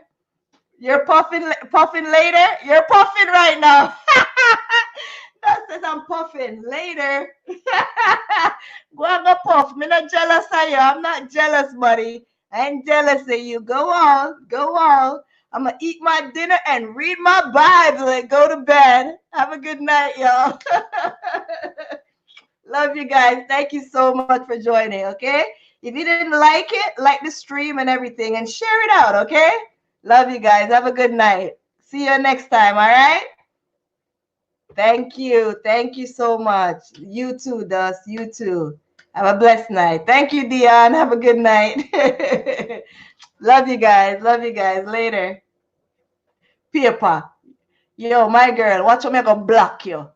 You're puffing later? You're puffing right now. That says I'm puffing later. Go and go puff. I'm not jealous of you. I'm not jealous, buddy. I ain't jealous of you. Go on. Go on. I'm going to eat my dinner and read my Bible and go to bed. Have a good night, y'all. Love you guys. Thank you so much for joining, okay? If you didn't like it, like the stream and everything and share it out, okay? Love you guys. Have a good night. See you next time, all right? Thank you. Thank you so much. You too, Dust. You too. Have a blessed night. Thank you, Dion. Have a good night. Love you guys. Love you guys. Later. Paper. Yo, my girl, watch me go block you.